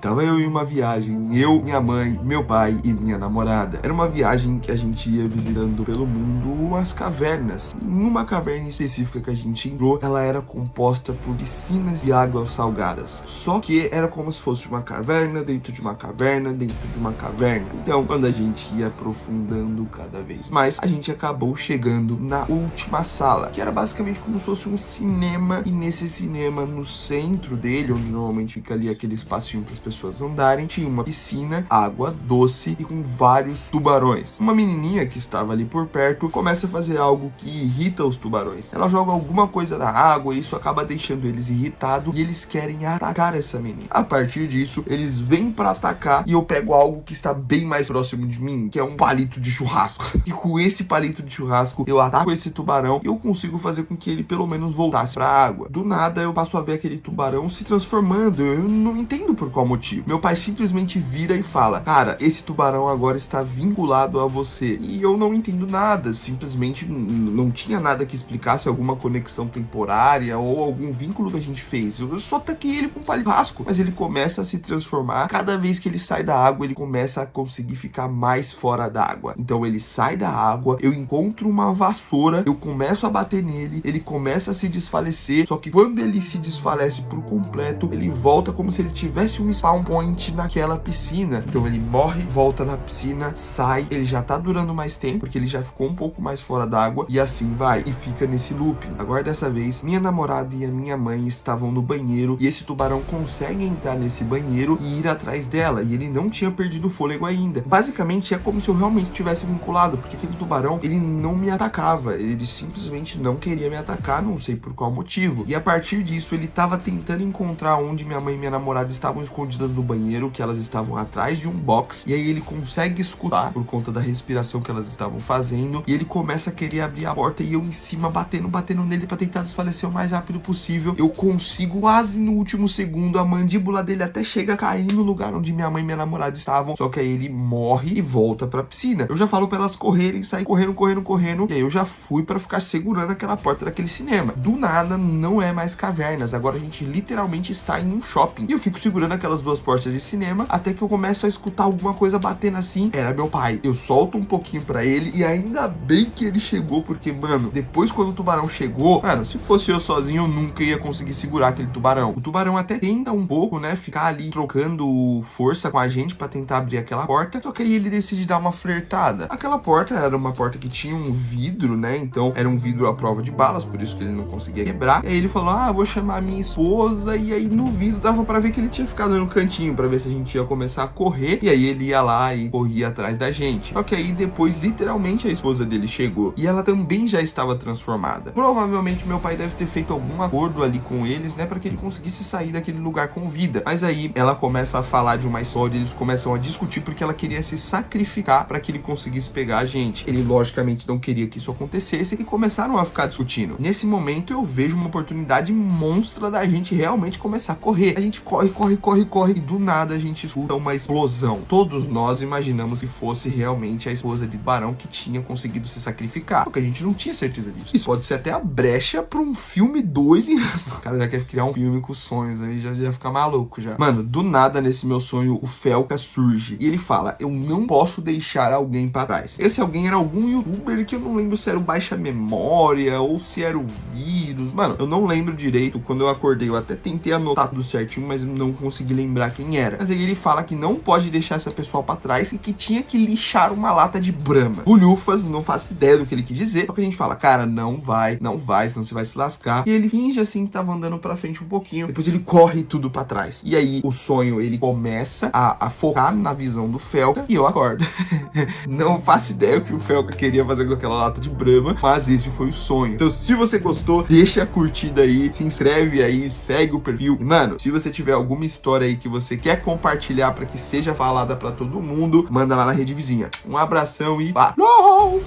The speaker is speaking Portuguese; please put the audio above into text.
Estava eu em uma viagem, eu, minha mãe, meu pai e minha namorada. Era uma viagem que a gente ia visitando pelo mundo umas cavernas. Em uma caverna específica que a gente entrou, ela era composta por piscinas de águas salgadas. Só que era como se fosse uma caverna dentro de uma caverna dentro de uma caverna. Então, quando a gente ia aprofundando cada vez mais, a gente acabou chegando na última sala, que era basicamente como se fosse um cinema. E nesse cinema, no centro dele, onde normalmente fica ali aquele espacinho para as pessoas andarem, tinha uma piscina, água doce e com vários tubarões. Uma menininha que estava ali por perto começa a fazer algo que irrita os tubarões. Ela joga alguma coisa na água e isso acaba deixando eles irritados e eles querem atacar essa menina. A partir disso, eles vêm para atacar e eu pego algo que está bem mais próximo de mim, que é um palito de churrasco. E com esse palito de churrasco, eu ataco esse tubarão e eu consigo fazer com que ele pelo menos voltasse para a água. Do nada, eu passo a ver aquele tubarão se transformando. Eu não entendo por qual motivo. Meu pai simplesmente vira e fala: cara, esse tubarão agora está vinculado a você. E eu não entendo nada. Simplesmente não tinha nada que explicasse alguma conexão temporária ou algum vínculo que a gente fez. Eu só taquei ele com um palito de churrasco. Mas ele começa a se transformar. Cada vez que ele sai da água, ele começa a conseguir ficar mais fora da água. Então ele sai da água, eu encontro uma vassoura, eu começo a bater nele, ele começa a se desfalecer. Só que quando ele se desfalece por completo, ele volta como se ele tivesse um spawn point naquela piscina. Então ele morre, volta na piscina, sai, ele já tá durando mais tempo, porque ele já ficou um pouco mais fora d'água, e assim vai, e fica nesse looping. Agora dessa vez, minha namorada e a minha mãe estavam no banheiro, e esse tubarão consegue entrar nesse banheiro e ir atrás dela, e ele não tinha perdido o fôlego ainda. Basicamente é como se eu realmente tivesse vinculado, porque aquele tubarão, ele não me atacava, ele simplesmente não queria me atacar, não sei por qual motivo. E a partir disso, ele tava tentando encontrar onde minha mãe e minha namorada estavam escondidas no banheiro, que elas estavam atrás de um box, e aí ele consegue escutar por conta da respiração que elas estavam fazendo, e ele começa a querer abrir a porta, e eu em cima batendo nele pra tentar desfalecer o mais rápido possível. Eu consigo quase no último segundo, a mandíbula dele até chega a cair no lugar onde minha mãe e minha namorada estavam, só que aí ele morre e volta pra piscina. Eu já falo pra elas correrem, sair correndo, e aí eu já fui pra ficar segurando aquela porta daquele cinema. Do nada, não é mais cavernas, agora a gente literalmente está em um shopping, e eu fico segurando aquelas duas portas de cinema, até que eu começo a escutar alguma coisa batendo assim. Era meu pai. Eu solto um pouquinho pra ele, e ainda bem que ele chegou, porque, mano, depois quando o tubarão chegou, mano, se fosse eu sozinho, eu nunca ia conseguir segurar aquele tubarão. O tubarão até tenta um pouco, né, ficar ali trocando força com a gente pra tentar abrir aquela porta, só que aí ele decide dar uma flertada. Aquela porta era uma porta que tinha um vidro, né, então era um vidro à prova de balas, por isso que ele não conseguia quebrar. E aí ele falou: ah, vou chamar minha esposa, e aí no vidro dava pra ver que ele tinha ficado no cantinho, pra ver se a gente ia começar a correr, e aí ele ia lá e corria atrás da gente. Só que aí depois, literalmente, a esposa dele chegou, e ela também já estava transformada. Provavelmente meu pai deve ter feito algum acordo ali com eles, né, pra que ele conseguisse sair daquele lugar com vida. Mas aí ela começa a falar de uma história, eles começam a discutir porque ela queria se sacrificar pra que ele conseguisse pegar a gente. Ele logicamente não queria que isso acontecesse e começaram a ficar discutindo. Nesse momento eu vejo uma oportunidade monstra da gente realmente começar a correr. A gente corre, e do nada a gente escuta uma explosão. Todos nós imaginamos que fosse realmente a esposa de Barão que tinha conseguido se sacrificar, porque a gente não tinha certeza disso. Isso pode ser até a brecha pra um filme 2 e... O cara já quer criar um filme com sonhos, aí já fica maluco já. Mano, do nada nesse meu sonho o Felca surge e ele fala: eu não posso deixar alguém pra trás. Esse alguém era algum youtuber que eu não lembro se era o Baixa Memória ou se era o Vírus. Mano, eu não lembro direito. Quando eu acordei eu até tentei anotar tudo certinho, mas não consegui lembrar quem era. Mas aí ele fala que não pode deixar essa pessoa pra trás e que tinha que lixar uma lata de Brahma. O Lufas não faz ideia do que ele quis dizer, só que a gente fala: cara, não vai, senão você vai se lascar. E ele finge assim que tava andando pra frente um pouquinho, depois ele corre tudo pra trás. E aí o sonho, ele começa a focar na visão do Felca e eu acordo. Não faço ideia o que o Felca queria fazer com aquela lata de Brahma, mas esse foi o sonho. Então se você gostou, deixa a curtida aí, se inscreve aí, segue o perfil. E, mano, se você tiver alguma história aí que você quer compartilhar pra que seja falada pra todo mundo, manda lá na rede vizinha. Um abração e falou!